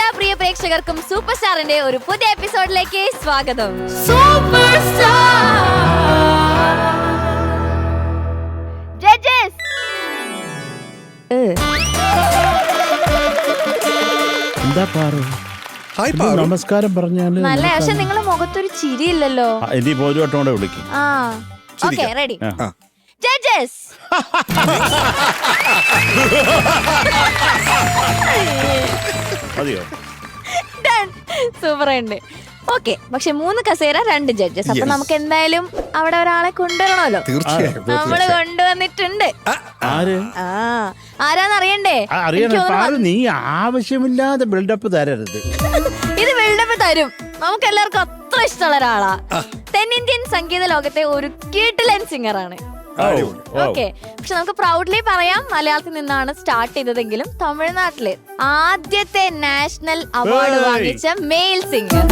എല്ലാ പ്രിയ പ്രേക്ഷകർക്കും സൂപ്പർ സ്റ്റാറിന്റെ ഒരു പുതിയ എപ്പിസോഡിലേക്ക് സ്വാഗതം. സൂപ്പർ സ്റ്റാർ ജഡ്ജസ് എന്താ പാറു? നമസ്കാരം പറഞ്ഞാല് നല്ല. പക്ഷെ നിങ്ങളെ മുഖത്തൊരു ചിരിയില്ലല്ലോ. ഇനി ഒരു വട്ടം കൂടെ വിളിക്കും. Okay, ready. ജഡ്ജസ് മതിയോ? സൂപ്പർ ഉണ്ട്. ഓക്കെ, പക്ഷെ 3 കസേര 2 ജഡ്ജസ്. അപ്പൊ നമുക്ക് എന്തായാലും അവിടെ ഒരാളെ കൊണ്ടുവരണമല്ലോ. നമ്മള് കൊണ്ടുവന്നിട്ടുണ്ട്. ആരാന്നറിയണ്ടേ? നീ ആവശ്യമില്ലാതെ ബിൽഡപ്പ് തരരുത്. ഇത് ബിൽഡപ്പ് തരും. നമുക്ക് എല്ലാവർക്കും അത്ര ഇഷ്ടമുള്ള ഒരാളാ. തെന്നിന്ത്യൻ സംഗീത ലോകത്തെ ഒരു കിടിലൻ സിംഗറാണ്. ഓക്കെ, പക്ഷെ നമുക്ക് പ്രൗഡ്ലി പറയാം, മലയാളത്തിൽ നിന്നാണ് സ്റ്റാർട്ട് ചെയ്തതെങ്കിലും തമിഴ്നാട്ടില് ആദ്യത്തെ നാഷണൽ അവാർഡ് വാങ്ങിച്ച മെയിൽ സിംഗർ.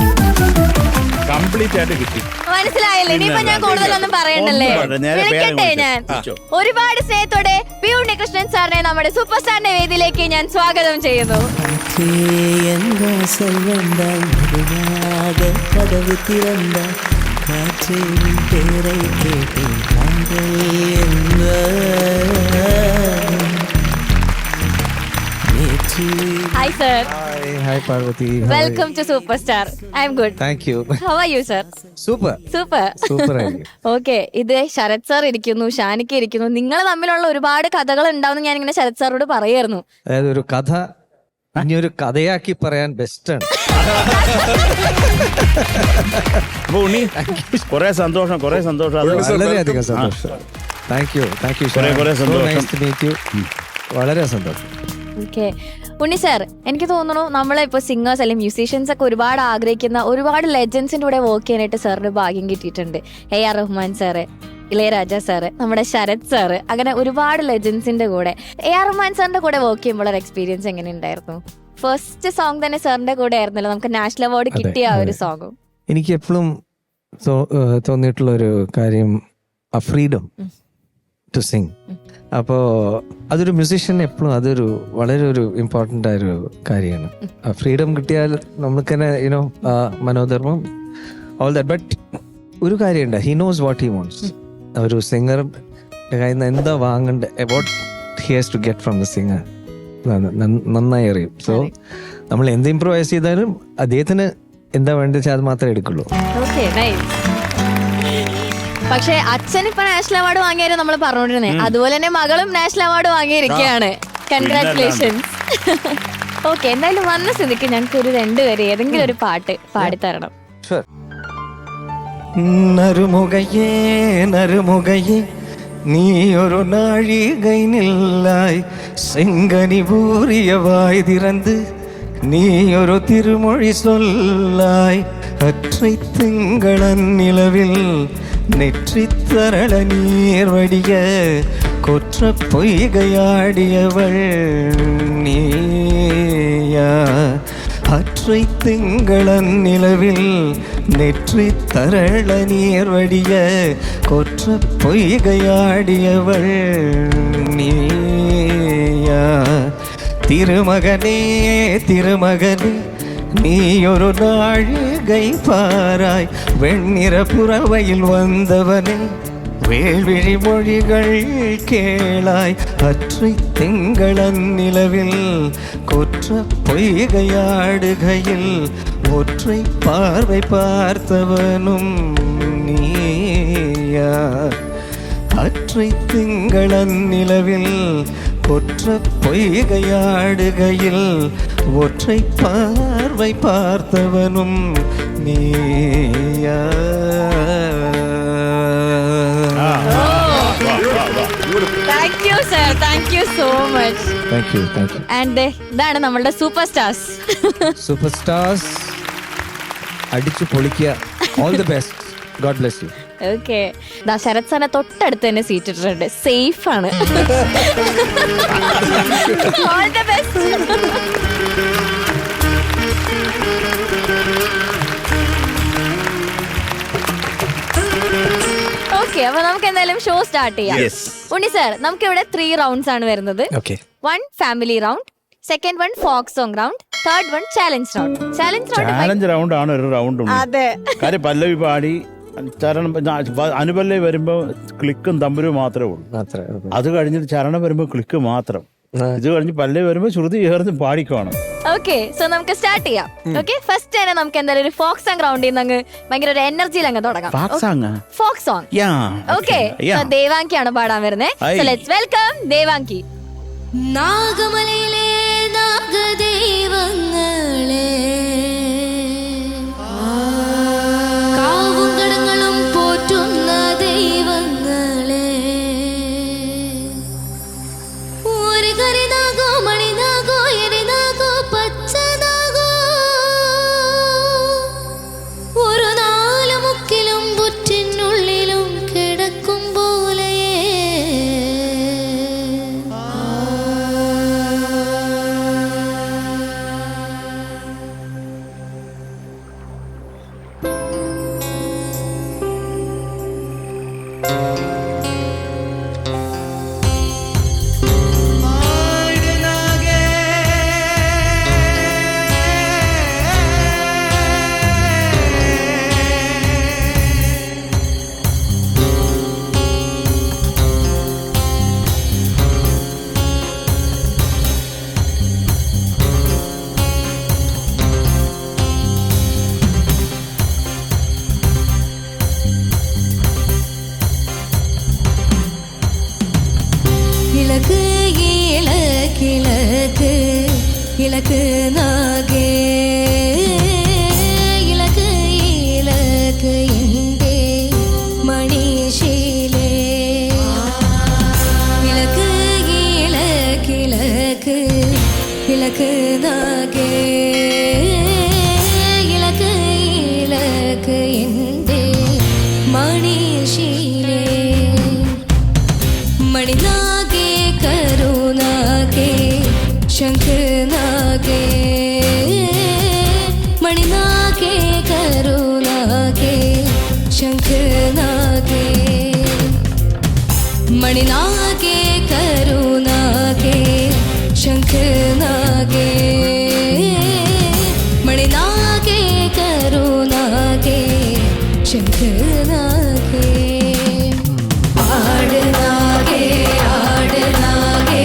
കംപ്ലീറ്റ് ആയിട്ട് കിട്ടി. മനസ്സിലായില്ലേ? ഇനിയിപ്പോ ഞാൻ കൂടുതലൊന്നും പറയണ്ടല്ലേ. വിളിക്കട്ടെ ഞാൻ. ഒരുപാട് സ്നേഹത്തോടെ പി ഉണ്ണികൃഷ്ണൻ സാറിനെ നമ്മുടെ സൂപ്പർ സ്റ്റാറിന്റെ വേദിയിലേക്ക് ഞാൻ സ്വാഗതം ചെയ്യുന്നു. Hi sir. Hi Parvati. Welcome to Superstar. I am good. Thank you. How are you sir? Super. Super. Okay, ഇത് ശരത് സാർ ഇരിക്കുന്നു, ഷാനിക്ക ഇരിക്കുന്നു. നിങ്ങൾ തമ്മിലുള്ള ഒരുപാട് കഥകൾ ഉണ്ടാവുന്ന ഞാൻ ഇങ്ങനെ ശരത് സാറോട് പറയായിരുന്നു. അതായത് ഒരു കഥ ഇനി ഒരു കഥയാക്കി പറയാൻ ബെസ്റ്റ് ആണ്. കൊറേ സന്തോഷം. വളരെയധികം സന്തോഷം. Thank you. വളരെ സന്തോഷം. ഓക്കെ, ഉണ്ണി സാർ, എനിക്ക് തോന്നുന്നു നമ്മളിപ്പോ സിംഗേഴ്സ് അല്ലെങ്കിൽ മ്യൂസീഷ്യൻസ് ഒക്കെ ഒരുപാട് ആഗ്രഹിക്കുന്ന ഒരുപാട് ലെജൻസിന്റെ കൂടെ വർക്ക് ചെയ്യാനായിട്ട് സാറിന് ഭാഗ്യം കിട്ടിയിട്ടുണ്ട്. AR Rahman sir, Ilaiyaraaja sir, നമ്മുടെ ശരത് സാറ്, അങ്ങനെ ഒരുപാട് ലെജൻസിന്റെ കൂടെ. AR റഹ്മാൻ സാറിന്റെ കൂടെ വർക്ക് ചെയ്യുമ്പോൾ ഒരു എക്സ്പീരിയൻസ് എങ്ങനെ ഉണ്ടായിരുന്നു? ഫസ്റ്റ് സോങ് തന്നെ സാറിന്റെ കൂടെ ആയിരുന്നല്ലോ, നമുക്ക് നാഷണൽ അവാർഡ് കിട്ടിയ ആ ഒരു സോങ്ങും. എനിക്ക് എപ്പോഴും തോന്നിയിട്ടുള്ള ഒരു കാര്യം ആ ഫ്രീഡം ടു സിങ്. അപ്പോൾ അതൊരു മ്യൂസീഷ്യന് എപ്പോഴും അതൊരു വളരെ ഒരു ഇമ്പോർട്ടൻ്റ് ആയൊരു കാര്യമാണ്. ആ ഫ്രീഡം കിട്ടിയാൽ നമുക്ക് തന്നെ യുനോ മനോധർമ്മം ഓൾ ദാറ്റ്. ബട്ട് ഒരു കാര്യമുണ്ട്, he knows what he wants. ഒരു സിംഗറിന്റെ കയ്യിൽ നിന്ന് എന്താ വാങ്ങേണ്ട, what he has to get from the singer നന്നായി അറിയും. സോ നമ്മൾ എന്ത് ഇംപ്രൂവൈസ് ചെയ്താലും അദ്ദേഹത്തിന് എന്താ വേണ്ടത് വെച്ചാൽ അത് മാത്രമേ എടുക്കുള്ളൂ. പക്ഷെ അച്ഛൻ ഇപ്പൊ നാഷണൽ അവാർഡ് വാങ്ങിയാലും നമ്മൾ പറഞ്ഞോണ്ടിരുന്നേ, അതുപോലെ തന്നെ മകളും നാഷണൽ അവാർഡ് വാങ്ങിയിരിക്കുകയാണ്. കൺഗ്രാറ്റുലേഷൻസ്. ഓക്കെ, എന്തായാലും വന്ന സ്ഥിതിക്ക് ഞങ്ങൾക്ക് ഒരു 2 വരെ ഏതെങ്കിലും ഒരു പാട്ട് പാടിത്തരണം. നറുമുഖയേ നറുമുഖയേ നീ ഒരു നാഴികை நில்லாய் செங்கனி பூரியவாய் திறந்து நீ ஒரு திருமொழி சொல்லாய் அற்றை திங்களன் நிலவில் நெற்றி தரள நீர் வடிய கொற்ற பொய்கையாடியவள் நீயா அற்றை திங்களன் நிலவில் நெற்றி தரள நீர் வடிய கொற்ற பொய்கையாடியவள் நீயா திருமகனே திருமகனே நீ ஒரு நாழிகை பாராய் வெண்ணிற புறவையில் வந்தவனே வேள்விழி மொழிகள் கேளாய் அற்றை திங்களன் நிலவில் கொற்ற பொய்கையாடுகையில் ஒற்றை பார்வை பார்த்தவனும் நீயா அற்றை திங்களன் நிலவில் கொற்ற பொய்கையாடுகையில் ஒற்றை பார்வை பார்த்தவனும் நீயா. Thank you sir, thank you so much. Thank you. And ഇതാണ് നമ്മളുടെ സൂപ്പർ സ്റ്റാർസ്. സൂപ്പർ സ്റ്റാർസ് അടിച്ചു പൊളിക്കുക. All the best. God bless you. Okay, Sarath സാറിനെ തൊട്ടടുത്ത് തന്നെ സീറ്റ് ഇട്ടിട്ടുണ്ട്. സേഫ് ആണ്. All the best. ഓക്കെ, അപ്പൊ നമുക്ക് എന്തായാലും ഷോ സ്റ്റാർട്ട് ചെയ്യാം. ഉണ്ണി സാർ, നമുക്ക് ഇവിടെ 3 റൗണ്ട്സ് ആണ് വരുന്നത്. 1 family round, second 1 folk song round, third one challenge round. Challenge round ആണ് ഒരു റൗണ്ട്. അതെ. കാര്യം പല്ലവി പാടി ചരണം അനുപല്ലവി വരുമ്പോ ക്ലിക്കും തമ്പുരും മാത്രമേ ഉള്ളൂ. അത് കഴിഞ്ഞിട്ട് ചരണം വരുമ്പോ ക്ലിക്ക് മാത്രം. ഇത് കഴിഞ്ഞ് പല്ലവി വരുമ്പോ ശ്രുതി ചേർന്ന് പാടിക്കുവാണ്. ഓക്കെ, സോ നമുക്ക് സ്റ്റാർട്ട് ചെയ്യാം. ഓക്കെ, ഫസ്റ്റ് തന്നെ നമുക്ക് എന്തായാലും ഒരു ഫോക്ക് സോങ് റൗണ്ടിൽ നിന്ന് അങ്ങ് ഭയങ്കര ഒരു എനർജിയിൽ അങ്ങ് തുടങ്ങാം. Folk song. ഓക്കെ, ദേവാങ്കിയാണ് പാടാൻ വരുന്നത്. So let's welcome Devanki. നാഗമലയിലെ നാഗദൈവങ്ങളെ കാവും കടങ്ങളും പോറ്റുന്ന ദൈവങ്ങളെ ഒരു കരിനാഗോ മണിനാഗോ എരിനാഗോ പച്ചനാഗോ ഒരു നാല് മുക്കിലും പുറ്റിനുള്ളിലും കിടക്കും പോലെ இலக்கு நாகே இலக்கு இலக்கு இந்தே மணிஷீலே இலக்கு இலக்கு இலக்கு இலக்கு நாகே இலக்கு இலக்கு இந்தே மணிஷீலே மணிநாகே கருணாகே शंख नागे मणि नागे करुणा के शंख नागे मणि नागे करुणा के शंख नागे मणि नागे करुणा के शंख नागे आड़ नागे आड़ नागे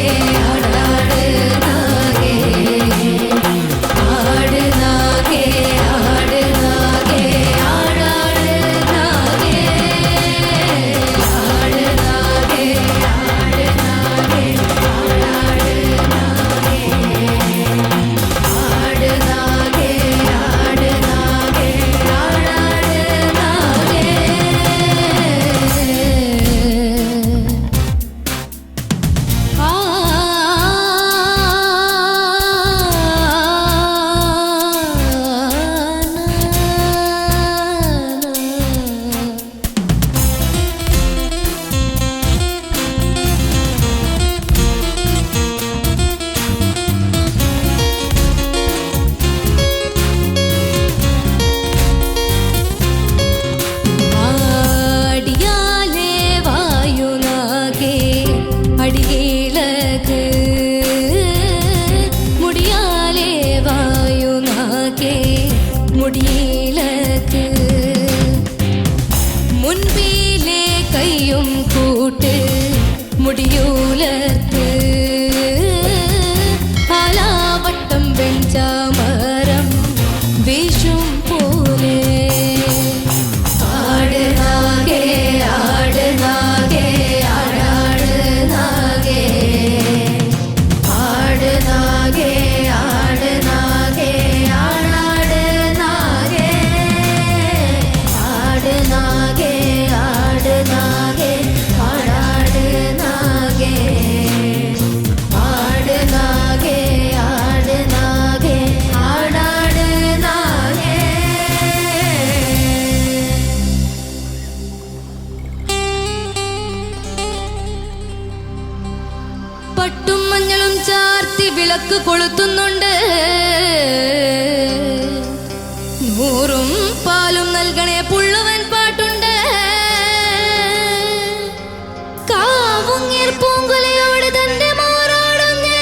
വിളക്ക് കൊളുത്തുന്നുണ്ട് നൂറും പാലും നൽകണേ പുള്ളുവൻ പാട്ടുണ്ട് കാവുങ്ങേർ പൂങ്കുലയോട് തന്റെ മാറാടുന്നേ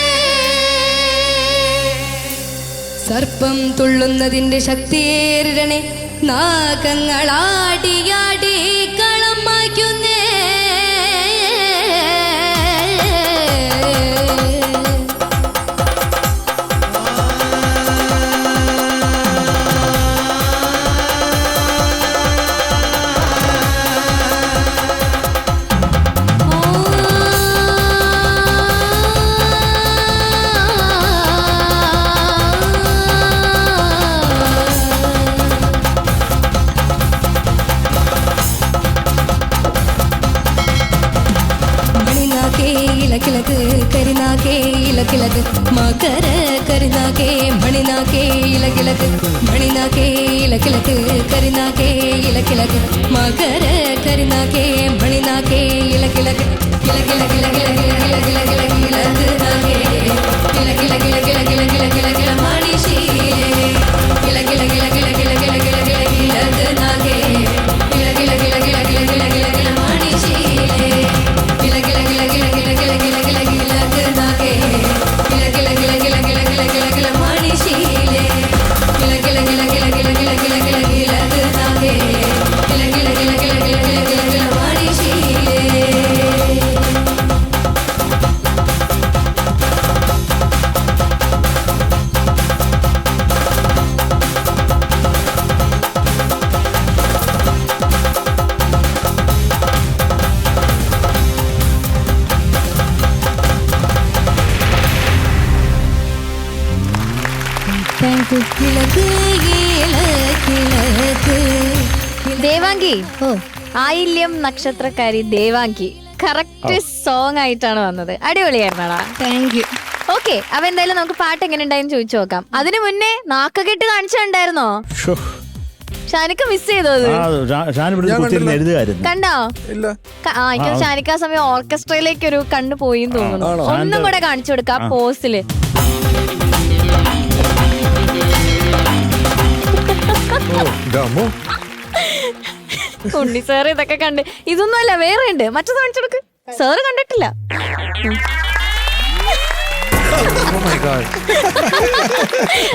സർപ്പം തുള്ളുന്നതിന്റെ ശക്തിയേറിടണേ നാഗങ്ങളാടിയാടി കളം മായ്ക്കുന്നേ കിളക്ക് കരിനാക്കേ ഇലക്കിളക്ക് മകര കരിനാക്കേ മണിനാക്കേ ഇലക്കിളക്ക് മണിനാക്കേ ഇലക്കിളക്ക് കരിനാക്കേ ഇലക്കിളക്ക് മകര കരിനാക്കേ മണിനാക്കേ ഇലക്കിളക്ക് ദേവാങ്കി, ആയില്യം നക്ഷത്രക്കാരി ദേവാങ്കി കറക്റ്റ് സോങ് ആയിട്ടാണ് വന്നത്. അടിപൊളിയായിരുന്നടാ. Thank you. ഓക്കെ, അപ്പൊ എന്തായാലും നമുക്ക് പാട്ട് എങ്ങനെ ഉണ്ടായെന്ന് ചോദിച്ചു നോക്കാം. അതിനു മുന്നേ നാക്കകെട്ട് കാണിച്ചിട്ടുണ്ടായിരുന്നോ? ഷാനിക്ക മിസ് ചെയ്തോ? എഴുതുകായിരുന്നു. കണ്ടോ? എനിക്ക് ഷാനിക്ക ആ സമയം ഓർക്കസ്ട്രയിലേക്ക് ഒരു കണ്ണു പോയി തോന്നുന്നു. ഒന്നും കൂടെ കാണിച്ചു കൊടുക്കാം പോസില്. ഉണ്ണി സാറ് ഇതൊക്കെ കണ്ട് ഇതൊന്നും അല്ല, വേറെ ഉണ്ട്, മറ്റത് കാണിച്ചു കൊടുക്ക്. സാറ് കണ്ടിട്ടില്ല.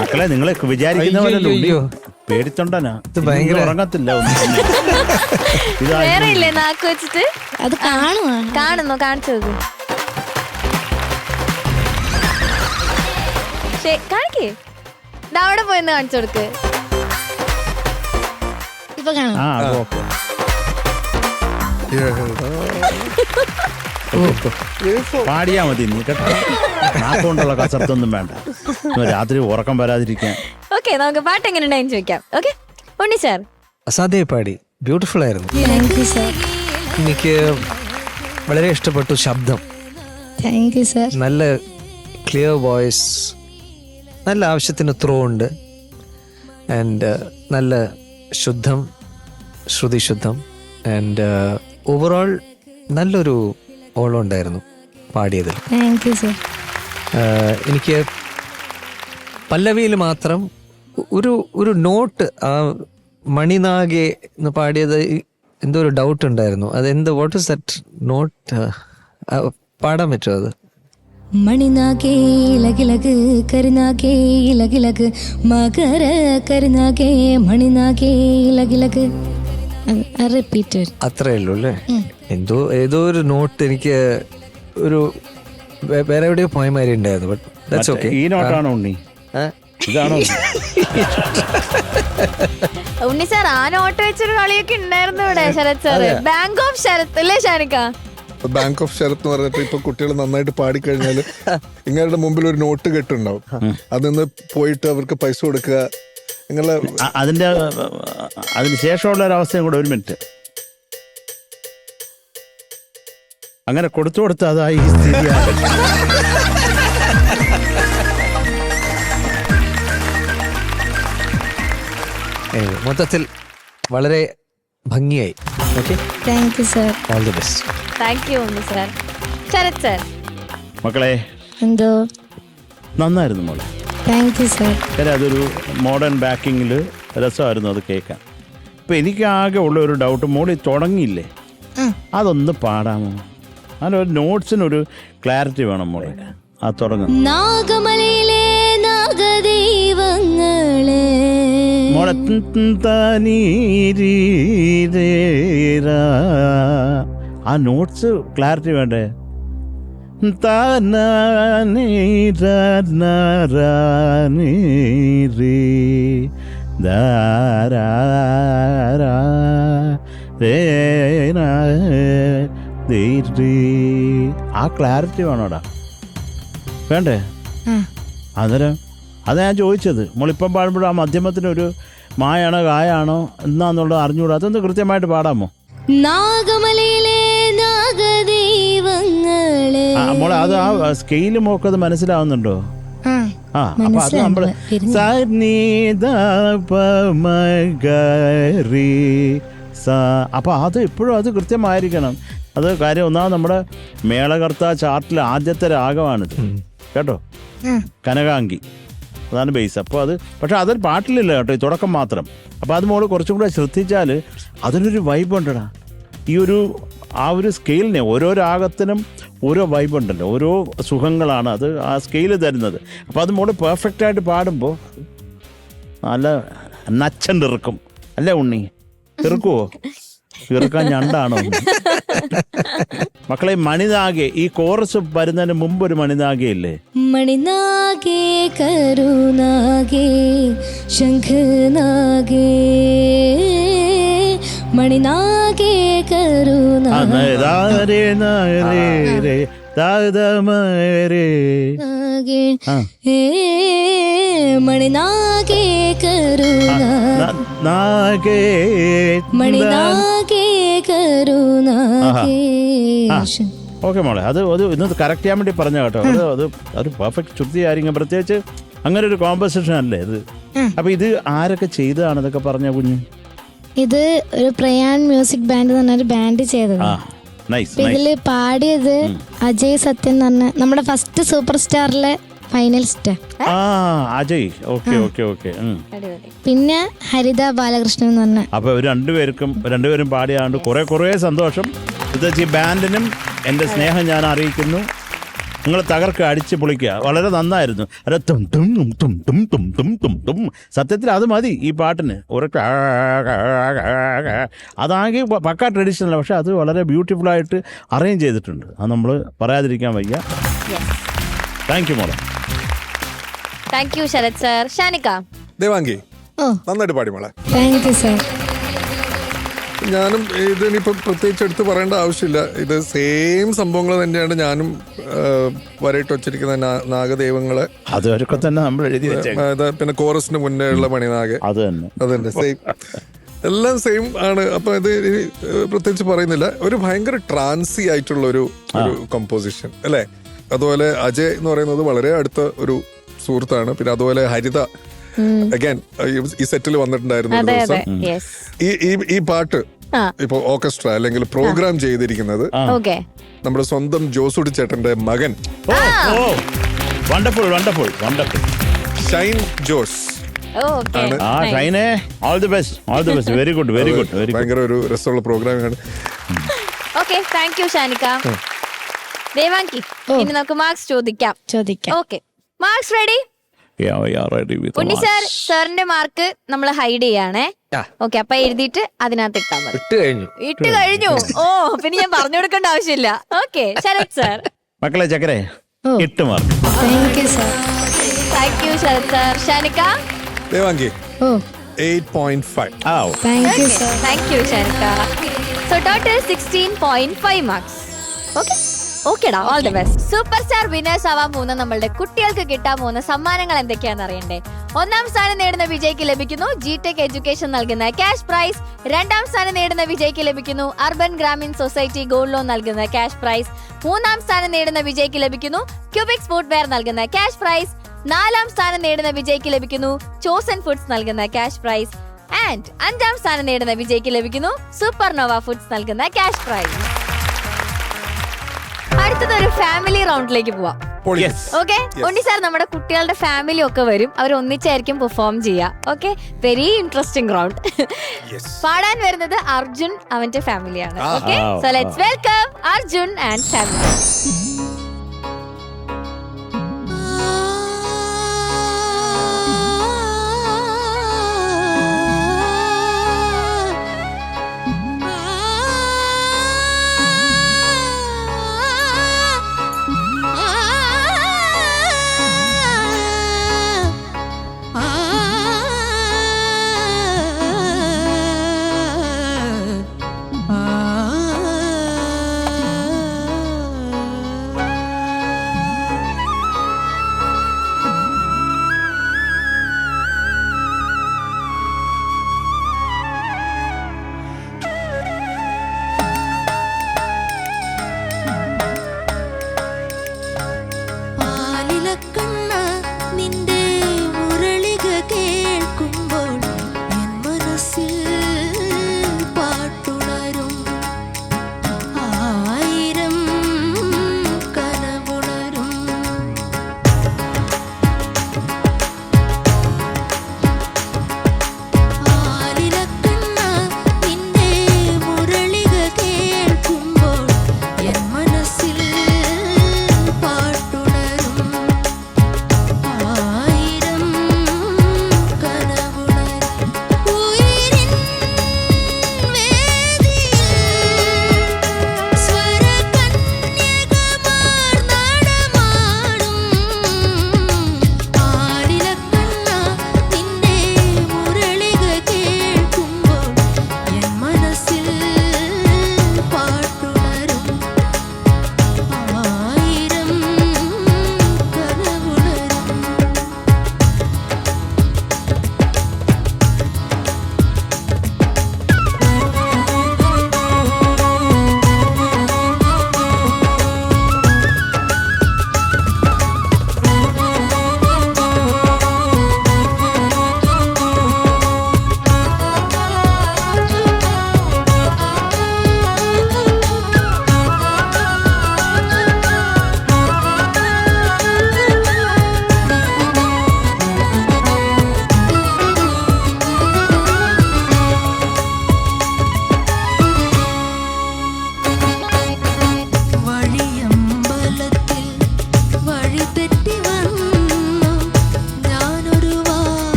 മക്കളെ, നിങ്ങളെ വിചാരിക്കുന്ന പേടിത്തൊണ്ടനാ, ഉറങ്ങത്തില്ല. വേറെ ഇല്ലേ നാക്ക് വെച്ചിട്ട്? അത് കാണുന്നു, കാണിച്ചു നോക്ക്. കാണിക്കേ, അവിടെ പോയെന്ന് കാണിച്ചു കൊടുക്ക്. ഇപ്പൊ കാണാം. പാടിയാ മതി നീ കേട്ടോ. നാക്കൊണ്ടുള്ള കസർത്തൊന്നും വേണ്ട, രാത്രി ഉറക്കം വരാതിരിക്കാൻ. ഓക്കെ, നമുക്ക് പാട്ട് എങ്ങനെ ഉണ്ടായെന്ന് ചോദിക്കാം. ഓക്കെ ഉണ്ണി സാർ. അസാധ്യ പാടി, ബ്യൂട്ടിഫുൾ ആയിരുന്നു. Thank you sir. എനിക്ക് വളരെ ഇഷ്ടപ്പെട്ടു ശബ്ദം. Thank you sir. നല്ല ക്ലിയർ വോയിസ്, നല്ല ആവശ്യത്തിന് ത്രോ ഉണ്ട്, ആൻഡ് നല്ല ശുദ്ധം, ശ്രുതി ശുദ്ധം, ആൻഡ് ഓവറോൾ നല്ലൊരു ഓളം ഉണ്ടായിരുന്നു പാടിയതിൽ. Thank you sir. എനിക്ക് പല്ലവിയിൽ മാത്രം ഒരു നോട്ട്, ആ മണിനാഗെ എന്ന് പാടിയത് എന്തോ ഒരു ഡൗട്ട് ഉണ്ടായിരുന്നു. അതെന്ത്, വാട്ട് ഇസ് ദറ്റ് നോട്ട്? പാടാൻ പറ്റുമോ അത്? മണിനാക്കേ ഇലകിലക്ക് കരിനാക്കേ ഇലകിലക്ക് മകര കരിനാക്കേ മണിനാക്കേ ഇലകിലക്ക്. റിപ്പീറ്റ്. അത്രേ ഉള്ളൂ അല്ലേ? ഏതോ ഒരു നോട്ട് എനിക്ക് ഒരു വേറെ എവിടെയോ പോയ മാതിരി ഉണ്ടായിരുന്നു. But that's okay. ഈ നോട്ടാണോ ഉണ്ണി? ഇതാണോ ഉണ്ണി സാർ? ആ നോട്ട് വെച്ചൊരു കളിയൊക്കെ ഉണ്ടായിരുന്നു ഇവിടെ. Sarath sir, bank of Sarath അല്ലേ ഷാനിക്ക? ബാങ്ക് ഓഫ് ശരത് എന്ന് പറഞ്ഞിട്ട് ഇപ്പൊ കുട്ടികൾ നന്നായിട്ട് പാടിക്കഴിഞ്ഞാല് ഇങ്ങളുടെ മുമ്പിൽ ഒരു നോട്ട് കെട്ടുണ്ടാവും. അതിന്ന് പോയിട്ട് അവർക്ക് പൈസ കൊടുക്കുക. അതിന് ശേഷമുള്ള ഒരു അവസ്ഥയും കൂടെ, ഒരു മിനിറ്റ്. അങ്ങനെ കൊടുത്തു അതായി ഈ സ്ഥിതിയാണ്. മൊത്തത്തിൽ വളരെ ഭംഗിയായി. Okay, thank you sir. All the best. Thank you Unni sir. Sarath sir. മക്കളെ, എന്തോ നന്നായിരുന്നു മോളെ. Thank you sir. കാര്യം അതൊരു മോഡേൺ ബാക്കിങ്ങിൽ രസമായിരുന്നു അത് കേൾക്കാൻ. ഇപ്പം എനിക്ക് ആകെ ഉള്ള ഒരു ഡൗട്ട്, മോളി തുടങ്ങിയില്ലേ, അതൊന്ന് പാടാമോ? അതിനൊരു നോട്ട്സിനൊരു ക്ലാരിറ്റി വേണം മോളെ. ആ തുടങ്ങും. നാഗമലയിലെ നാഗദൈവങ്ങൾ ആ നോട്ട്സ് ക്ലാരിറ്റി വേണ്ടേ? ആ ക്ലാരിറ്റി വേണോടാ, വേണ്ടേ? അന്നേരം അതാ ഞാൻ ചോദിച്ചത്. നമ്മളിപ്പം പാടുമ്പോഴും ആ മധ്യമത്തിനൊരു മായാണോ കായാണോ എന്നാന്നുള്ളത് അറിഞ്ഞുകൂടാ. അതൊന്ന് കൃത്യമായിട്ട് പാടാമോ? നാഗമലയിലെ നാഗദൈവങ്ങളെ. മോളെ അത് ആ സ്കെയില് മോക്കത് മനസ്സിലാവുന്നുണ്ടോ? ആ അപ്പൊ അത് നമ്മള് അപ്പൊ അത് ഇപ്പോഴും അത് കൃത്യമായിരിക്കണം. അത് കാര്യം ഒന്നാമത് നമ്മുടെ മേളകർത്ത ചാർട്ടിലെ ആദ്യത്തെ രാഗമാണിത് കേട്ടോ, കനകാംഗി, അതാണ് ബേസ്. അപ്പോൾ അത് പക്ഷെ അതൊരു പാട്ടിലില്ല കേട്ടോ, ഈ തുടക്കം മാത്രം. അപ്പോൾ അത് മോള് കുറച്ചും കൂടെ ശ്രദ്ധിച്ചാൽ അതിനൊരു വൈബ് ഉണ്ടടാ. ഈ ആ ഒരു സ്കെയിലിനെ ഓരോ രാഗത്തിനും ഓരോ വൈബ് ഉണ്ടല്ലോ, ഓരോ സുഖങ്ങളാണ് അത് ആ സ്കെയിൽ തരുന്നത്. അപ്പോൾ അത് മോള് പെർഫെക്റ്റായിട്ട് പാടുമ്പോൾ നല്ല നച്ചണ്ടിറക്കും അല്ലേ ഉണ്ണി? ഇറുക്കുവോ? ഇറുക്കാൻ ഞണ്ടാണോ? മക്കളെ, മണിനാഗെ ഈ കോറസ് വരുന്നതിന് മുമ്പ് ഒരു മണിനാഗെ ഇല്ലേ? മണിനാഗേ കരുനാഗേ ശംഖനാഗേ മണിനാഗേ കരുനാഗേ മണിനാഗേ കരുനാഗേ മണിനാഗേ കരുനാഗേ. ഓക്കെ മോളെ, അത് ഇന്ന് കറക്റ്റ് ചെയ്യാൻ വേണ്ടി പറഞ്ഞ കേട്ടോ. അത് ഒരു പെർഫെക്റ്റ് ശുദ്ധിയായിരിക്കും. പ്രത്യേകിച്ച് അങ്ങനെ ഒരു കോമ്പസിഷൻ അല്ലേ ഇത്. അപ്പൊ ഇത് ആരൊക്കെ ചെയ്തതാണ് ഇതൊക്കെ പറഞ്ഞ കുഞ്ഞ്? ഇത് ഒരു പ്രയാൺ മ്യൂസിക് ബാൻഡ് എന്ന് പറഞ്ഞൊരു ബാൻഡ് ചെയ്തത്. ഇതില് പാടിയത് അജയ് സത്യൻ എന്ന് പറഞ്ഞ നമ്മുടെ ഫസ്റ്റ് സൂപ്പർ സ്റ്റാറിലെ finalist. Ajay. Okay okay okay. പിന്നെ ഹരിത ബാലകൃഷ്ണൻ എന്ന് പറഞ്ഞ. അപ്പൊ രണ്ടുപേരും പാടിയാണ്ട് കുറെ സന്തോഷം. ഈ ബാൻഡിനും എൻ്റെ സ്നേഹം ഞാൻ അറിയിക്കുന്നു. നിങ്ങൾ തകർക്കുക, അടിച്ച് പൊളിക്കുക. വളരെ നന്നായിരുന്നു. അത് തും തും തും തും തും തും തും തും. സത്യത്തിൽ അത് മതി ഈ പാട്ടിന്. അതാകെ പക്കാ ട്രഡീഷണൽ, പക്ഷെ അത് വളരെ ബ്യൂട്ടിഫുള്ളായിട്ട് അറേഞ്ച് ചെയ്തിട്ടുണ്ട്. അത് നമ്മൾ പറയാതിരിക്കാൻ വയ്യ. താങ്ക് യു മോളെ. Thank you Sarath sir. Shanikka. Devangi നന്നായിട്ട് പാടി മോളെ. Thank you sir. ഞാനും ഇതിനിപ്പം പ്രത്യേകിച്ച് എടുത്ത് പറയേണ്ട ആവശ്യമില്ല. ഇത് സെയിം സംഭവങ്ങൾ തന്നെയാണ് ഞാനും വരയിട്ട് വച്ചിരിക്കുന്ന നാഗദൈവങ്ങളെ. അതൊക്കെ തന്നെ നമ്മൾ എഴുതി വെച്ചേക്കാം. പിന്നെ കോറസിന് മുന്നേ ഉള്ള മണിനാഗ, അത് തന്നെ സെയിം, എല്ലാം സെയിം ആണ്. അപ്പൊ ഇത് പ്രത്യേകിച്ച് പറയുന്നില്ല. ഒരു ഭയങ്കര ട്രാൻസി ആയിട്ടുള്ള ഒരു കമ്പോസിഷൻ അല്ലേ. അതുപോലെ അജയ് എന്ന് പറയുന്നത് വളരെ അടുത്ത ഒരു സുഹൃത്താണ്. പിന്നെ അതുപോലെ ഹരിത അഗൈൻ ഈ സെറ്റിൽ വന്നിട്ടുണ്ടായിരുന്നു ഒരു ദിവസം. ഈ പാട്ട് ഇപ്പൊ ഓർക്കസ്ട്ര അല്ലെങ്കിൽ പ്രോഗ്രാം ചെയ്തിരിക്കുന്നത് നമ്മുടെ സ്വന്തം ജോസൂടി ചേട്ടന്റെ മകൻ ഷൈൻ ജോസ്. ഭയങ്കര ഒരു രസമുള്ള പ്രോഗ്രാമിംഗ് ആണ്. Thank you ഷാനിക്ക. ദേവാങ്കി, ഇനി നമുക്ക് മാർക്സ് ചോദിക്കാം. Okay, marks ready? Unni sir, സാറിന്റെ മാർക്ക് നമ്മൾ ഹൈഡ് ചെയ്യാണേ. ഓക്കെ, അപ്പൊ എഴുതിയിട്ട് അതിനകത്ത് ഇട്ടാൽ മതി. ഇട്ട് കഴിഞ്ഞു. ഓ, പിന്നെ ഞാൻ പറഞ്ഞു കൊടുക്കേണ്ട ആവശ്യമില്ല. Okay, Sarath sir. മക്കളെ ചക്കരെ 8 mark. Thank you Sarath sir. Shanikka. Devanki 8.5. Thank you Shanikka. So total 16.5 marks. Okay, ഓക്കെടാ, all the best. Super star winners ആവാൻ പോകുന്ന നമ്മളുടെ കുട്ടികൾക്ക് കിട്ടാൻ പോകുന്ന സമ്മാനങ്ങൾ എന്തൊക്കെയാണെന്ന് അറിയണ്ടേ? 1ാം സ്ഥാനം നേടുന്ന വിജയ്ക്ക് ലഭിക്കുന്നു ജിടെക് എഡ്യൂക്കേഷൻ നൽകുന്ന ക്യാഷ് പ്രൈസ്. 2ാം സ്ഥാനം നേടുന്ന വിജയ്ക്ക് ലഭിക്കുന്നു urban Grameen society gold loan നൽകുന്ന ക്യാഷ് പ്രൈസ്. 3ാം സ്ഥാനം നേടുന്ന വിജയ്ക്ക് ലഭിക്കുന്നു ക്യൂബിക്സ് ഫുട്വെയർ നൽകുന്ന ക്യാഷ് പ്രൈസ്. 4ാം സ്ഥാനം നേടുന്ന വിജയ്ക്ക് ലഭിക്കുന്നു ചോസൻ ഫുഡ്സ് നൽകുന്ന ക്യാഷ് പ്രൈസ്. ആൻഡ് 5ാം സ്ഥാനം നേടുന്ന വിജയ്ക്ക് ലഭിക്കുന്നു സൂപ്പർ നോവ ഫുഡ്സ് നൽകുന്ന ക്യാഷ് പ്രൈസ്. അടുത്തത് ഒരു ഫാമിലി റൗണ്ടിലേക്ക് പോവാം. ഓക്കെ, ഉണ്ണി സാർ, നമ്മുടെ കുട്ടികളുടെ ഫാമിലി ഒക്കെ വരും. അവർ ഒന്നിച്ചായിരിക്കും പെർഫോം ചെയ്യുക. Okay, very interesting round. പാടാൻ വരുന്നത് അർജുൻ, അവന്റെ ഫാമിലിയാണ്. Okay, so let's welcome Arjun and family.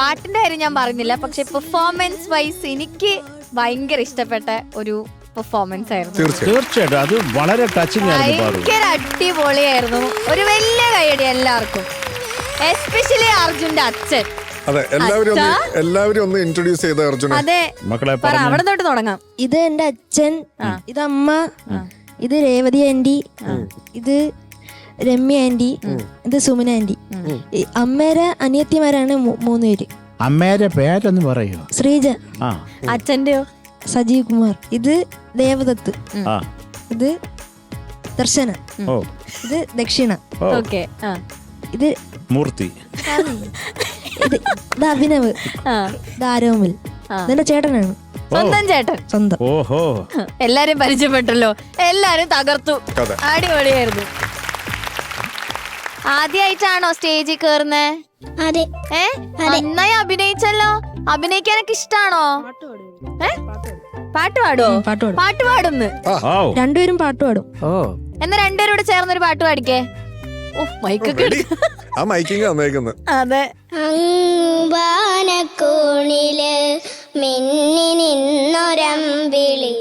പാട്ടിന്റെ കാര്യം ഞാൻ പറഞ്ഞില്ല, പക്ഷെ പെർഫോമൻസ് വൈസ് എനിക്ക് ഭയങ്കര ഇഷ്ടപ്പെട്ട ഒരു പെർഫോമൻസ് ആയിരുന്നു. തീർച്ചയായിട്ടും അത് വളരെ ടച്ചിങ് ആയിരുന്നു. ഭയങ്കര അടിപൊളിയായിരുന്നു. ഒരു വലിയ കൈയടി എല്ലാവർക്കും, എസ്പെഷ്യലി അർജുന്റെ അച്ഛൻ. അതെ, എല്ലാവരും ഒന്ന് ഇൻട്രൊഡ്യൂസ് ചെയ്ത അർജുന. അതെ, മക്കളെ അവിടെ തൊട്ട് തുടങ്ങാം. ഇത് എന്റെ അച്ഛൻ, ഇത് അമ്മ, ഇത് രേവതി ആന്റി, ഇത് രമ്യ ആന്റി, ഇത് സുമന ആന്റി. അമ്മേരെ അനിയത്തിമാരാണ് 3 പേര്. അമ്മേരെ പേരൊന്ന് പറയോ? ശ്രീജ. അച്ഛന്റെയോ? സജീവ് കുമാർ. ഇത് ദേവദത്ത്. ഇത് ദർശന. ഇത് ദക്ഷിണ. ഓക്കെ. ഇത് മൂർത്തി. ഇത് അഭിനവ്. ഇത് ആരോമിൽ. ഇതെന്റെ ചേട്ടനാണ്. സ്വന്തം ചേട്ടൻ. സ്വന്തം. ഓഹോ, എല്ലാരും പരിചയപ്പെട്ടല്ലോ, എല്ലാരും തകർത്തു, അടിപൊളിയായിരുന്നു. ആദ്യമായിട്ടാണോ സ്റ്റേജിൽ കേറുന്നേ? അതെ. നന്നായി അഭിനയിച്ചല്ലോ. അഭിനയിക്കാനൊക്കെ ഇഷ്ടാണോ? പാട്ട് പാടുവോ? പാട്ട് പാടുന്നു. രണ്ടുപേരും പാട്ട് പാടും. എന്നാ രണ്ടുപേരോട് ചേർന്നൊരു പാട്ട് പാടിക്കേ. മൈക്കൊക്കെ ആ മൈക്കിങ് വന്നേക്കുന്നത്. അതെ. അമ്പാനക്കോണില് മിന്നി നിന്നൊരമ്പിളി,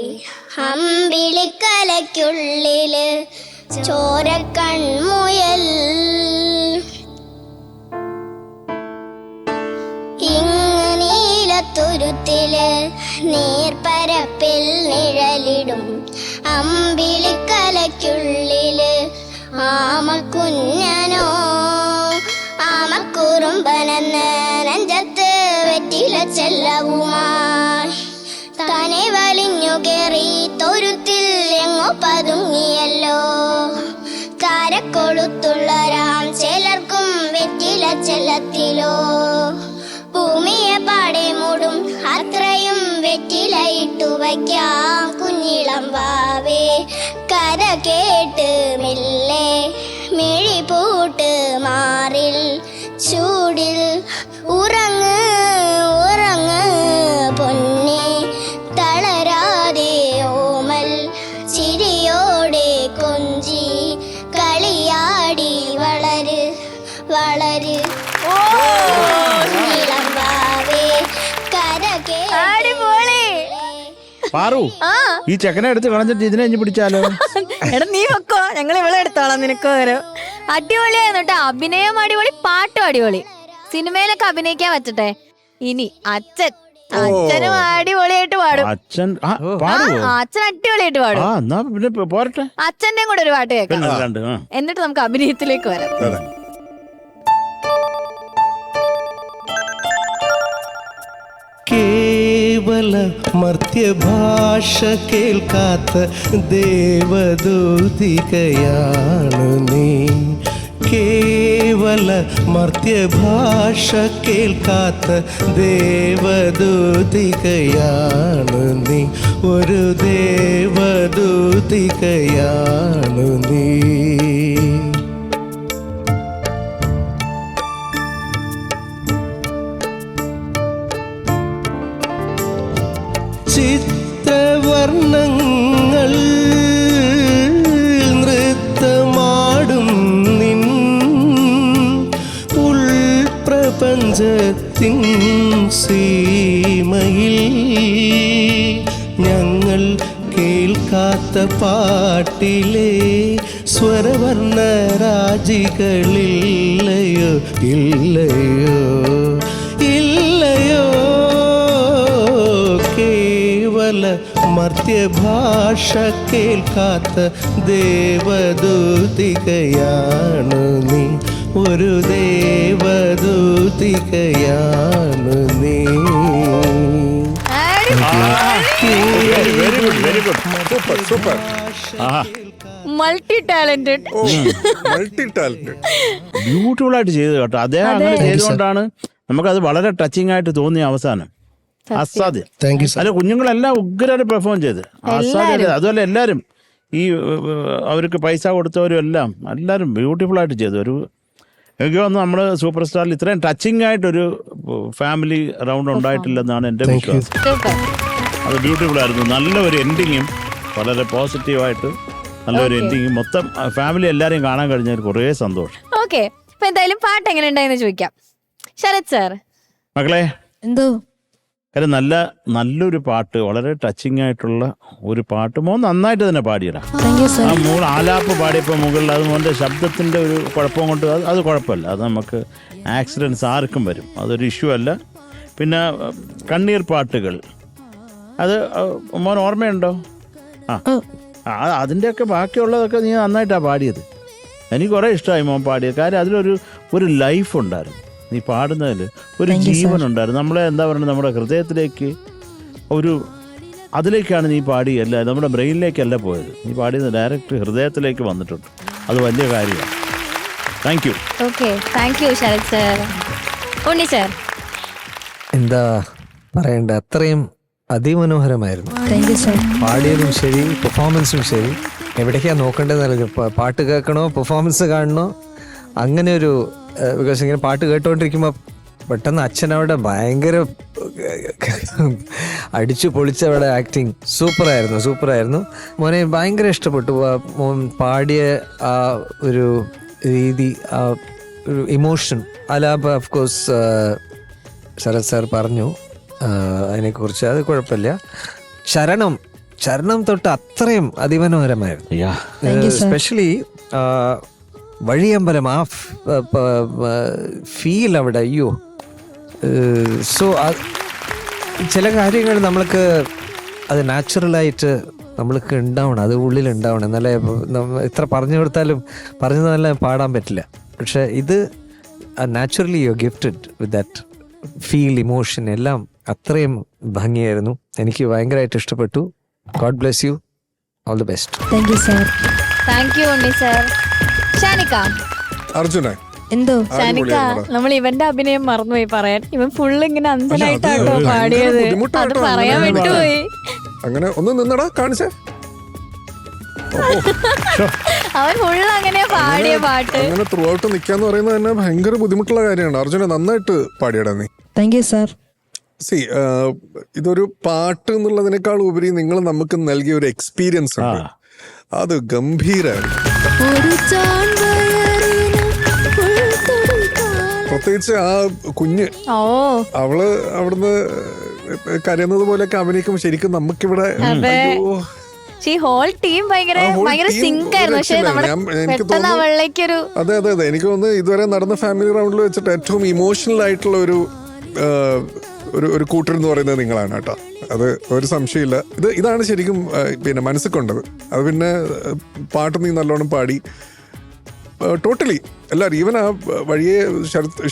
അമ്പിളിക്കലയ്ക്കുള്ളില് ചോരക്കൺമുയൽ, നീലത്തുരുത്തില് നീർപ്പരപ്പിൽ നിഴലിടും, അമ്പിളിക്കലയ്ക്കുള്ളില് ആമക്കുഞ്ഞനോ ആമക്കുറുമ്പനെന്ന് നെഞ്ചത്ത് വെറ്റില ചെല്ലവുമായി താനെ വലിഞ്ഞു കേറി തൊരുത്തിൽ എങ്ങോ പതുങ്ങിയല്ലോ. താരക്കൊളുത്തുള്ളരാം ചിലർക്കും വെറ്റില ചെല്ലത്തിലോ, ഭൂമിയെ പാടെ മൂടും അത്രയും വെറ്റിലയിട്ടു വയ്ക്കാം കുഞ്ഞിളം വാവേ. കര കേട്ട് മില്ലേ മിഴി പൂട്ട് മാറിൽ ചൂടിൽ ഉറങ്ങ് ഉറങ്ങ് പൊന്നെ, തളരാതെ ഓമൽ ചിരിയോടെ കൊഞ്ചി കളിയാടി വളര് വളര് നീളമ്പാവേ കര അടിപൊളി. പാറു, ഈ ചെക്കനെ എടുത്ത് കളഞ്ഞിട്ട് ഇതിനെ ഇനി പിടിച്ചാലോ? എടാ നീ വെക്കോ, ഞങ്ങൾ ഇവിടെ എടുത്തോളാം നിനക്ക് വരും. അടിപൊളിയായിരുന്നു കേട്ടോ. അഭിനയം അടിപൊളി, പാട്ടും അടിപൊളി. സിനിമയിലൊക്കെ അഭിനയിക്കാൻ പറ്റട്ടെ. ഇനി അച്ഛനും അടിപൊളിയായിട്ട് പാടും. അച്ഛൻ അച്ഛൻ അടിപൊളിയായിട്ട് പാടും. പിന്നെ പോരട്ടെ, അച്ഛന്റെയും കൂടെ ഒരു പാട്ട് കേൾക്കാം, ആ. എന്നിട്ട് നമുക്ക് അഭിനയത്തിലേക്ക് വരാം. കേവല മർത്യഭാഷ കേൾക്കാത്ത ദേവദൂതികയാണു നീ. കേവല മർത്യഭാഷ കേൾക്കാത്ത ദേവദൂതികയാണു നീ. ഒരു ദേവദൂതികയാണു നീ. ചിത്രവർണ്ണങ്ങൾ നൃത്തമാടും നിൻ ഉൾപ്രപഞ്ചത്തിൻ സീമയിൽ ഞങ്ങൾ കേൾക്കാത്ത പാട്ടിലെ സ്വരവർണ്ണ രാജികളില്ലയോ ഇല്ലയോ ഇല്ലയോ. കേവല മർത്യഭാഷ കേൾക്കാത്ത ദേവദൂതികയാണു നീ. ഒരു ദേവദൂതികയാണു നീ. സൂപ്പർ. Multi talented. ബ്യൂട്ടിഫുൾ ആയിട്ട് ചെയ്തു കേട്ടോ. അദ്ദേഹം അങ്ങനെ ചെയ്തുകൊണ്ടാണ് നമുക്കത് വളരെ ടച്ചിങ് ആയിട്ട് തോന്നിയ അവസാനം. അസാധ്യം. അല്ല, കുഞ്ഞുങ്ങളെല്ലാം ഉഗ്രമായിട്ട് പെർഫോം ചെയ്ത് അസാധ്യം. അതുപോലെ എല്ലാവരും ഈ അവർക്ക് പൈസ കൊടുത്തവരും എല്ലാവരും ബ്യൂട്ടിഫുൾ ആയിട്ട് ചെയ്തു. എനിക്ക് തോന്നുന്നു നമ്മൾ സൂപ്പർ സ്റ്റാറിൽ ഇത്രയും ടച്ചിങ് ആയിട്ടൊരു ഫാമിലി റൗണ്ട് ഉണ്ടായിട്ടില്ലെന്നാണ് എൻ്റെ വിശ്വാസം. അത് ബ്യൂട്ടിഫുൾ ആയിരുന്നു. നല്ലൊരു എൻഡിങ്ങും, വളരെ പോസിറ്റീവായിട്ട് നല്ലൊരു എൻഡിങ്ങും, മൊത്തം ഫാമിലി എല്ലാവരെയും കാണാൻ കഴിഞ്ഞാൽ കുറേ സന്തോഷം. ഓക്കെ, അപ്പൊ എന്തായാലും പാട്ട് എങ്ങനെ ഉണ്ടായെന്ന് ചോദിക്കാം. ശരത് സാർ, മക്കളെ, എന്തോ കാര്യം നല്ലൊരു പാട്ട്, വളരെ ടച്ചിങ് ആയിട്ടുള്ള ഒരു പാട്ട് മോൻ നന്നായിട്ട് തന്നെ പാടിയടാ. താങ്ക് യു ആ സാർ. മോൾ ആലാപ്പ് പാടിയപ്പോൾ മുകളിൽ അത് മോൻ്റെ ശബ്ദത്തിൻ്റെ ഒരു കുഴപ്പം കൊണ്ട് അത് കുഴപ്പമില്ല. അത് നമുക്ക് ആക്സിഡൻസ് ആർക്കും വരും, അതൊരു ഇഷ്യൂ അല്ല. പിന്നെ കണ്ണീർ പാട്ടുകൾ അത് മോൻ ഓർമ്മയുണ്ടോ? അതിൻ്റെയൊക്കെ ബാക്കിയുള്ളതൊക്കെ നീ നന്നായിട്ടാണ് പാടിയത്. എനിക്ക് കുറേ ഇഷ്ടമായി മോൻ പാടിയത്. കാര്യം അതിലൊരു ലൈഫ് ഉണ്ടായിരുന്നു, നീ പാടുന്നതിൽ ഒരു ജീവൻ ഉണ്ടായിരുന്നു. നമ്മളെ എന്താ പറയുക, നമ്മുടെ ഹൃദയത്തിലേക്ക് അതിലേക്കാണ് നീ പാടിയല്ല, നമ്മുടെ ബ്രെയിനിലേക്കല്ല പോയത്. നീ പാടിയത് ഡയറക്റ്റ് ഹൃദയത്തിലേക്ക് വന്നിട്ടുണ്ട്. അത് വലിയ കാര്യമാണ്. Thank you. Okay, thank you Sarath sir. Unni sir, എന്താ പറയണ്ട, അത്രയും അതിമനോഹരമായിരുന്നു. Thank you sir. പാടിയതും ശരി, പെർഫോമൻസും ശരി. എവിടേക്കാ നോക്കേണ്ടത്, പാട്ട് കേൾക്കണോ പെർഫോമൻസ് കാണണോ, അങ്ങനെ ഒരു ബിക്കോസ് ഇങ്ങനെ പാട്ട് കേട്ടോണ്ടിരിക്കുമ്പോൾ പെട്ടെന്ന് അച്ഛനവിടെ ഭയങ്കര അടിച്ചു പൊളിച്ചവിടെ ആക്ടിങ് സൂപ്പറായിരുന്നു. മോനെ ഭയങ്കര ഇഷ്ടപ്പെട്ടു. മോൻ പാടിയ ആ ഒരു രീതി, ആ ഒരു emotion. Alap of course Sarath sir പറഞ്ഞു അതിനെക്കുറിച്ച്, അത് കുഴപ്പമില്ല. ചരണം തൊട്ട് അത്രയും അതിമനോഹരമായിരുന്നു. എസ്പെഷ്യലി വഴിയമ്പലം, ആ ഫീൽ അവിടെ, അയ്യോ. സോ ചില കാര്യങ്ങൾ നമ്മൾക്ക് അത് നാച്ചുറലായിട്ട് നമ്മൾക്ക് ഉണ്ടാവണം, അത് ഉള്ളിലുണ്ടാവണം. എന്നാലേ എത്ര പറഞ്ഞു കൊടുത്താലും പറഞ്ഞതെല്ലാം പാടാൻ പറ്റില്ല. പക്ഷെ ഇത് naturally you gifted with that feel, emotion എല്ലാം അത്രയും ഭംഗിയായിരുന്നു. എനിക്ക് ഭയങ്കരമായിട്ട് ഇഷ്ടപ്പെട്ടു. God bless you, all the best. Thank you sir. Thank you Unni sir. Shanikka, അർജുനെ, എന്തോ ഷാനിക്ക, നമ്മൾ ഇവന്റെ അഭിനയം മറന്നുപോയി പറയാൻ. ഇവൻ ഫുള്ള് ഇങ്ങനെ അന്ധനായിട്ടാട്ടോ പാടിയത്, അത് പറയാൻ വിട്ടുപോയി. അങ്ങനെ ഒന്ന് നിന്നടാ, കാണിച്ചേ. അവൻ ഫുള്ള് അങ്ങനെ പാടിയ പാട്ട്. അങ്ങനെ ത്രൂ ഔട്ട് നിൽക്കാന്ന് പറയുന്നത് തന്നെ ഭയങ്കര ബുദ്ധിമുട്ടുള്ള കാര്യമാണ്. അർജുനെ, നന്നായിട്ട് പാടിയടാ നീ. Thank you sir. സി, ഇതൊരു പാട്ട് എന്നുള്ളതിനേക്കാൾ ഉപരി നിങ്ങൾ നമുക്ക് നൽകിയ ഒരു എക്സ്പീരിയൻസ് ഉണ്ട്, അത് ഗംഭീരായിരുന്നു. പ്രത്യേകിച്ച് ആ കുഞ്ഞ്, അവള് അവിടുന്ന് കരയുന്നത് പോലെയൊക്കെ അഭിനയിക്കുമ്പോൾ ശരിക്കും നമുക്കിവിടെ ഹോൾ ടീം ഭയങ്കര സിങ്ക് ആയിരുന്നു. പക്ഷെ പെട്ടെന്ന് അവളിലേക്കൊരു അതെ എനിക്ക് തോന്നുന്നു ഇതുവരെ നടന്ന ഫാമിലി റൗണ്ടിൽ വെച്ചിട്ട് ഏറ്റവും ഇമോഷണൽ ആയിട്ടുള്ള ഒരു കൂട്ടർ എന്ന് പറയുന്നത് നിങ്ങളാണ് കേട്ടോ. അത് ഒരു സംശയമില്ല. ഇതാണ് ശരിക്കും പിന്നെ മനസ്സിൽ കൊണ്ടത്. അത് പിന്നെ പാട്ട് നീ നല്ലോണം പാടി, ടോട്ടലി എല്ലാവരും, ഈവൻ ആ വഴിയെ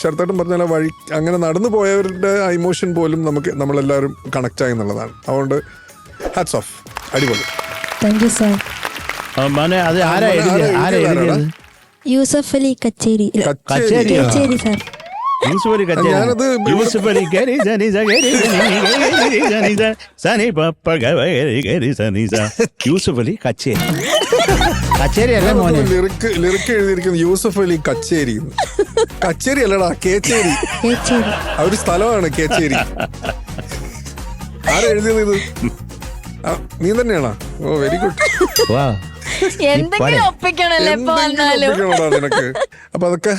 ശരത്തായിട്ടും പറഞ്ഞാൽ ആ വഴി അങ്ങനെ നടന്നു പോയവരുടെ ആ ഇമോഷൻ പോലും നമ്മളെല്ലാവരും കണക്റ്റ് ആയി എന്നുള്ളതാണ്. അതുകൊണ്ട് ഹാറ്റ്സ് ഓഫ്, അടിപൊളി. Thank you sir. Yusuf Ali Kacheri sir. ഞാനത് ലിറിക്ക് എഴുതിയിരിക്കുന്നത് യൂസഫ് അലി കച്ചേരി. കച്ചേരി അല്ലടാ, കേച്ചേരി. ആ ഒരു സ്ഥലമാണ് കേച്ചേരി. ആരാ എഴുതിയത് ഇത്? നീ തന്നെയാണോ? Oh, very good. നിനക്ക് അപ്പൊ അതൊക്കെ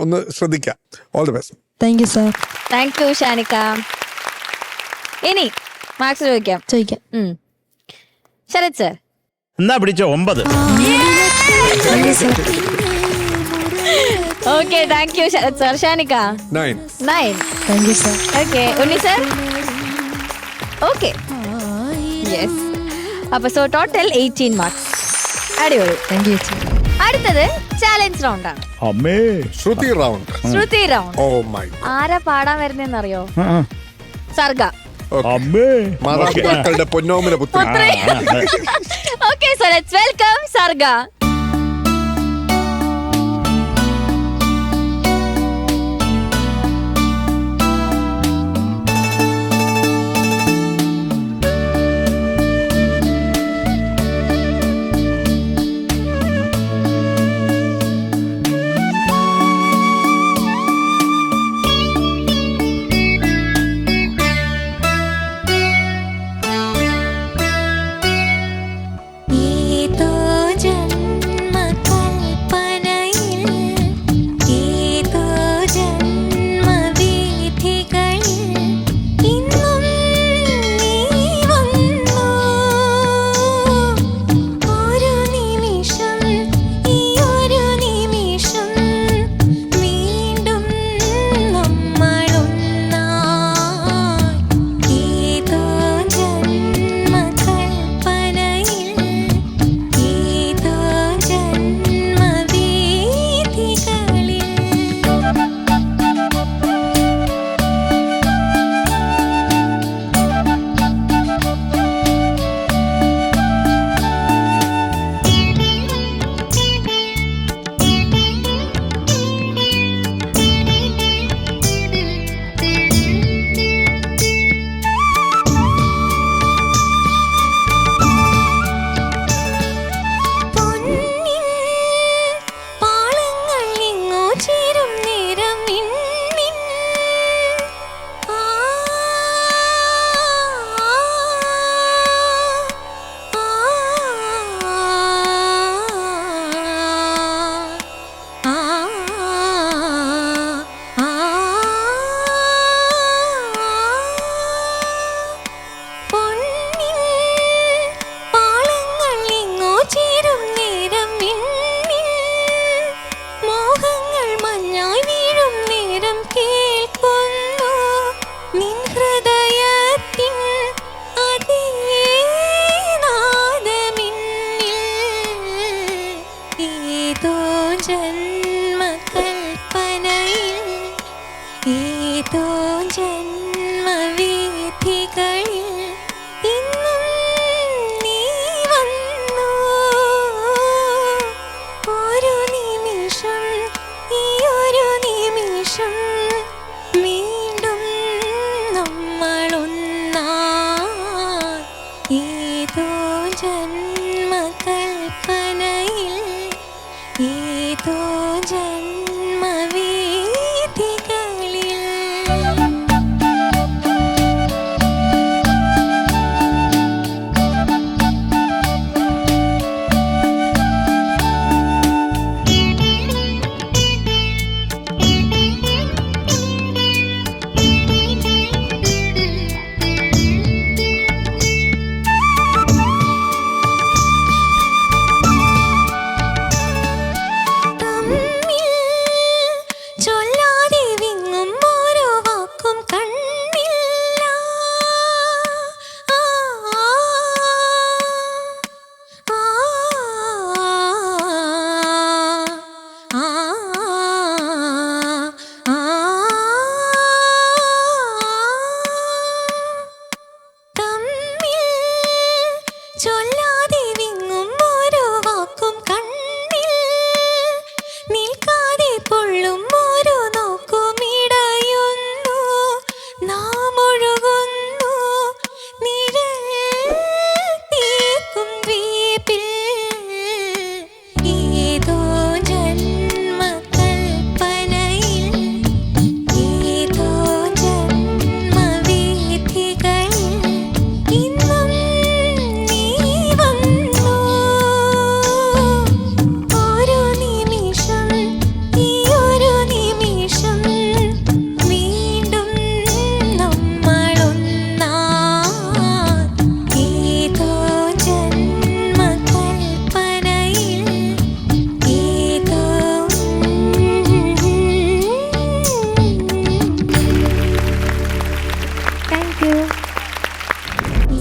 ഒന്ന് ശ്രദ്ധിക്കാം. All the best. Thank you sir. Thank you Shanikka. ഇനി മാർക്സ് ചോദിക്കാം. ശരത് സർ എന്നാ പിടിച്ചോ 9. Okay, thank you Sarath sir. Shanikka 9. Thank you sir. Okay, Unni sir. Okay, yes. അപ്പൊ സോ ടോട്ടൽ 18 മാർക്സ്. അടിപൊളി. Thank you. അടുത്തത് ചാലഞ്ച് റൗണ്ട് ആണ്. ശ്രുതി റൗണ്ട്. Oh my. ആരാ പാടാൻ വരുന്നറിയോ? സർഗ. മാതാപിതാക്കളുടെ പൊന്നോമന പുത്രി. Okay, so let's welcome സർഗ. ये तो जन्म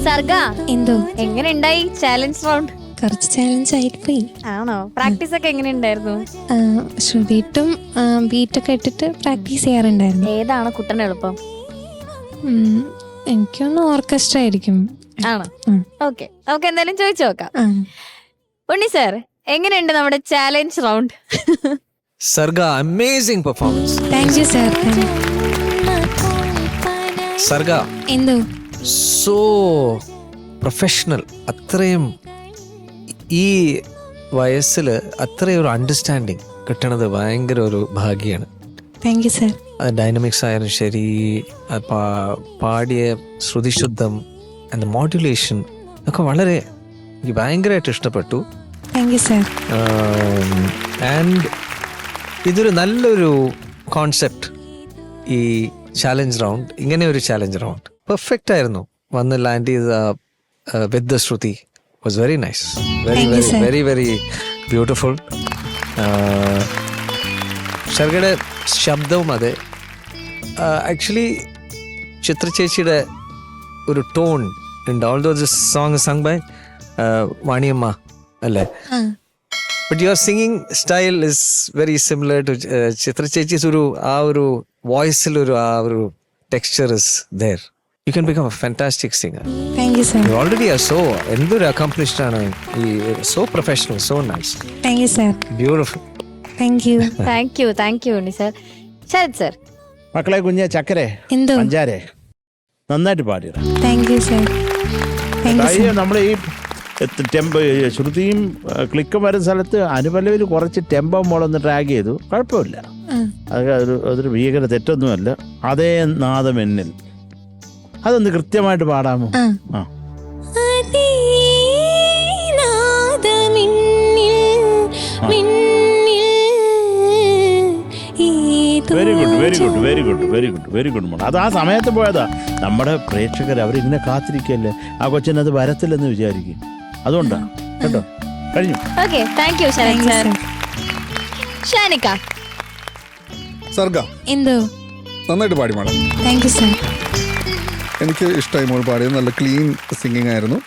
സർഗ, എന്തോ എങ്ങനെ ഉണ്ടായി ചാലഞ്ച് റൗണ്ട്? കുറച്ച് ചാലഞ്ച് ആയിട്ട് പോയി. ആണോ? പ്രാക്ടീസ് ഒക്കെ എങ്ങനെ ഉണ്ടായിരുന്നു? ശ്രുതിയിട്ടും ബീറ്റൊക്കെ ഇട്ടിട്ട് പ്രാക്ടീസ് ചെയ്യാറുണ്ടായിരുന്നു. ഏതാണ് കുട്ടന് എളുപ്പം? എനിക്കൊന്ന് ഓർക്കസ്ട്ര ആയിരിക്കും. ആണോ? ഓക്കെ, നമുക്ക് എന്തായാലും ചോദിച്ചു നോക്കാം. ആ. ഉണ്ണി സാർ, എങ്ങനെയുണ്ട് നമ്മുടെ challenge round? Sarga, amazing performance. Thank you sir. Sarga, എന്തോ സോ പ്രൊഫഷണൽ. അത്രയും ഈ വയസ്സിൽ അത്രയും ഒരു അണ്ടർസ്റ്റാൻഡിങ് കിട്ടണത് ഭയങ്കര ഒരു ഭാഗ്യമാണ്. Thank you sir. അത് ഡൈനമിക്സ് ആയാലും ശരി, പാടിയ ശ്രുതിശുദ്ധം ആൻഡ് മോഡുലേഷൻ ഒക്കെ വളരെ എനിക്ക് ഭയങ്കരമായിട്ട് ഇഷ്ടപ്പെട്ടു. Thank you sir. ആൻഡ് ഇതൊരു നല്ലൊരു കോൺസെപ്റ്റ്. ഈ ചാലഞ്ച് റൗണ്ട്, ഇങ്ങനെ ഒരു ചാലഞ്ച് റൗണ്ട് പെർഫെക്റ്റ് ആയിരുന്നു. വന്ന് ലാൻഡ് ചെയ്ത with the shruti was very nice. Very Thank you, very sir. Very very beautiful. ശർഗയുടെ ശബ്ദവും അതെ. ആക്ച്വലി ചിത്ര ചേച്ചിയുടെ ഒരു ടോൺ ഉണ്ട്. Although this song sung by വാണിയമ്മ അല്ലേ? But your singing style is very similar to Chithra ചേച്ചീസ്. ആ ഒരു വോയിസിൽ ആ ഒരു texture is there. You can become a fantastic singer. Thank you sir. You already are so എന്തൊരു അക്കംപ്ലിഷ്ഡ് ആണ്. ഈ so professional, so nice, thank you sir. Beautiful. Thank you. Thank you Unni sir. Sarath sir, മക്കളെ, കുഞ്ഞെ, ചക്കരെ, എന്തോ പഞ്ചാരെ, നന്നായിട്ട് പാടിയടാ. Thank you sir. Thank you sir. നമ്മൾ ഈ ശ്രുതിയും ക്ലിക്കും വരുന്ന സ്ഥലത്ത് അനുപല്ലവിൽ കുറച്ച് ടെമ്പോ മോളൊന്ന് ട്രാക്ക് ചെയ്തു. കുഴപ്പമില്ല, അതൊരു ഭീകര തെറ്റൊന്നുമല്ല. അതേ നാദം എന്നിൽ അതൊന്ന് കൃത്യമായിട്ട് പാടാമോ? ആ, very good, very good, very good, very good, very good മോൾ. അത് ആ സമയത്ത് പോയതാ. നമ്മുടെ പ്രേക്ഷകർ അവരിങ്ങനെ കാത്തിരിക്കല്ലേ, ആ കൊച്ചിനത് വരത്തില്ലെന്ന് വിചാരിക്കും. അതുകൊണ്ടാ കേട്ടോ. കഴിഞ്ഞു. Okay, thank you Sarath sir. Shanikka, Sarga, എന്തോ നന്നായിട്ട് പാടി മാഡം. Thank you sir. എനിക്ക് ഇഷ്ടമായി മോൾ പാടിയത്. നല്ല ക്ലീൻ സിംഗിങ് ആയിരുന്നു.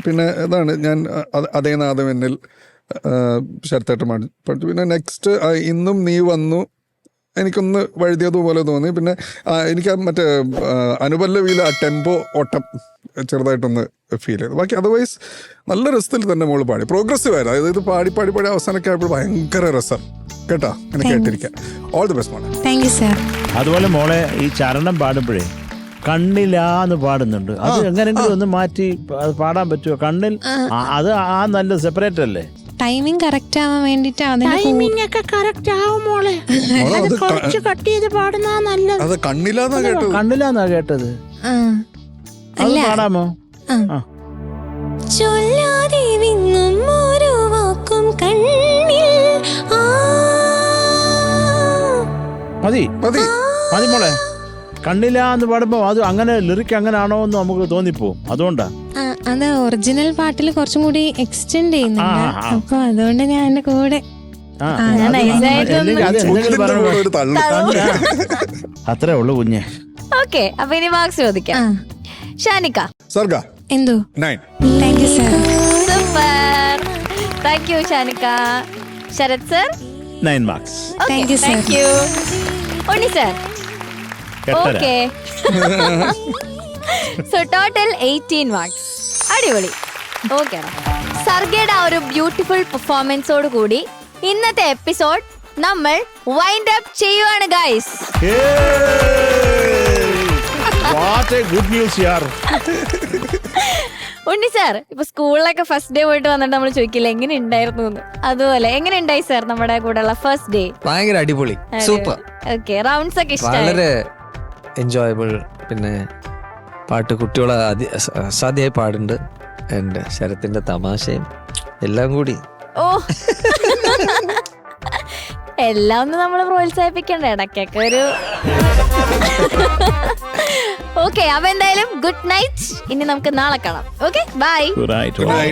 പിന്നെ ഇതാണ് ഞാൻ അതേ നാദം എന്നിൽ ശരത്തേട്ട് പഠിച്ചു. പിന്നെ നെക്സ്റ്റ് ഇന്നും നീ വന്നു എനിക്കൊന്ന് വഴുതിയതുപോലെ തോന്നി. പിന്നെ എനിക്ക് മറ്റേ അനുപല്ലവിയിൽ ആ ടെമ്പോ ഓട്ടം ചെറുതായിട്ടൊന്ന് ഫീൽ ചെയ്തു. ബാക്കി അതർവൈസ് നല്ല രസത്തിൽ തന്നെ മോള് പാടി. പ്രോഗ്രസീവ് ആയിരുന്നു. അതായത് ഇത് പാടി പാടി പാടി അവസാനമൊക്കെ ആയപ്പോൾ ഭയങ്കര രസം കേട്ടോ. അങ്ങനെ കേട്ടിരിക്കാം. ഓൾ ദി ബെസ്റ്റ് മോളെ. Thank you sir. അതുപോലെ മോളെ, ഈ ചരണം പാടുമ്പോഴേ കണ്ണിലാന്ന് പാടുന്നുണ്ട്. അത് എങ്ങനെങ്കിലും ഒന്ന് മാറ്റി അത് പാടാൻ പറ്റുമോ? കണ്ണിൽ അത് നല്ല സെപ്പറേറ്റ് അല്ലേ? ടൈമിംഗ് കറക്റ്റ് ആവാൻ വേണ്ടിട്ട് അത് കണ്ണിലാന്നാ കേട്ടത്. കണ്ണിലാന്നാ കേട്ടത്. അത് പാടാമോ? മതി മതി. മതി മോളെ. കണ്ണിലാന്ന് പാടുമ്പോ അത് അങ്ങനെ ലിറിക് അങ്ങനാണോ എന്ന് നമുക്ക് തോന്നിപ്പോവും. അതുകൊണ്ടാ അത് ഒറിജിനൽ പാട്ടിൽ കുറച്ചും കൂടി എക്സ്റ്റെൻഡ് ചെയ്യുന്നുണ്ട്. അപ്പൊ അതുകൊണ്ട് ഞാൻ എന്റെ കൂടെ അത്രേ ഉള്ളു കുഞ്ഞെ. ഓക്കെ, അപ്പൊ ഇനി മാർക്സ് ചോദിക്കാം. ഷാനിക്ക, സർഗ, എന്തോ 9. Thank you sir. Super, thank you Shanikka. Sarath sir 9 marks. Thank you, sir. Thank you. Unni sir, okay. So total 18 marks. അടിപൊളി. ഓക്കെ, സർഗയുടെ ആ ഒരു ബ്യൂട്ടിഫുൾ പെർഫോമൻസോട് കൂടി ഇന്നത്തെ എപ്പിസോഡ് നമ്മൾ വൈൻഡ് അപ്പ് ചെയ്യുവാണ് guys. What a good news, yaar. Unni sir, ഇപ്പൊ സ്കൂളിലൊക്കെ ഫസ്റ്റ് ഡേ പോയിട്ട് വന്നിട്ട് നമ്മൾ ചോദിക്കില്ല എങ്ങനെ ഉണ്ടായിരുന്നു എന്ന്. അതുപോലെ എങ്ങനെ ഉണ്ടായി സാർ നമ്മുടെ കൂടെയുള്ള ഫസ്റ്റ് ഡേ? ഭയങ്കര അടിപൊളി, സൂപ്പർ. ഓക്കെ, റൗണ്ട്സ് ഒക്കെ ഇഷ്ടമായി? വളരെ എൻജോയബിൾ. പിന്നെ പാട്ട് കുട്ടികളെ അസാധ്യമായി പാടുന്നുണ്ട്. ആൻഡ് ശരത്തിന്റെ തമാശയും എല്ലാം കൂടി. ഓ, എല്ലാം ഒന്ന് നമ്മൾ പ്രോത്സാഹിപ്പിക്കണ്ട, ഇടയ്ക്കൊക്കെ ഒരു. ഓക്കെ, അപ്പൊ എന്തായാലും ഗുഡ് നൈറ്റ്. ഇനി നമുക്ക് നാളെ കാണാം. Okay, bye. Right. ബൈ.